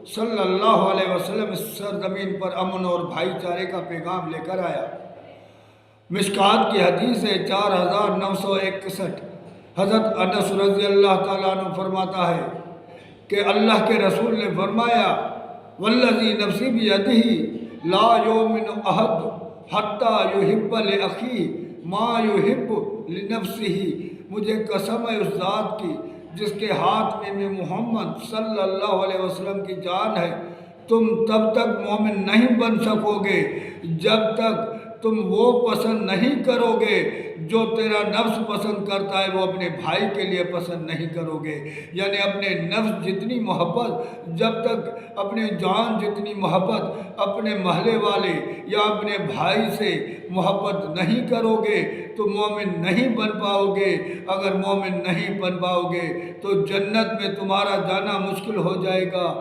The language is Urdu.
صلی اللہ علیہ وسلم اس سرزمین پر امن اور بھائی چارے کا پیغام لے کر آیا۔ مشکات کی حدیث ہے 4961۔ حضرت انس رضی اللہ تعالیٰ عنہ فرماتا ہے کہ اللہ کے رسول نے فرمایا، والذی نفسی بیدہ لا یؤمن احد حتی یحب لأخیہ ما یحب لنفسہ۔ مجھے قسم ہے اس ذات کی جس کے ہاتھ میں محمد صلی اللہ علیہ وسلم کی جان ہے، تم تب تک مومن نہیں بن سکو گے جب تک تم وہ پسند نہیں کرو گے جو تیرا نفس پسند کرتا ہے، وہ اپنے بھائی کے لیے پسند نہیں کرو گے۔ یعنی اپنے نفس جتنی محبت، جب تک اپنے جان جتنی محبت اپنے محلے والے یا اپنے بھائی سے محبت نہیں کرو گے تو مومن نہیں بن پاؤ گے۔ اگر مومن نہیں بن پاؤ گے تو جنت میں تمہارا جانا مشکل ہو جائے گا۔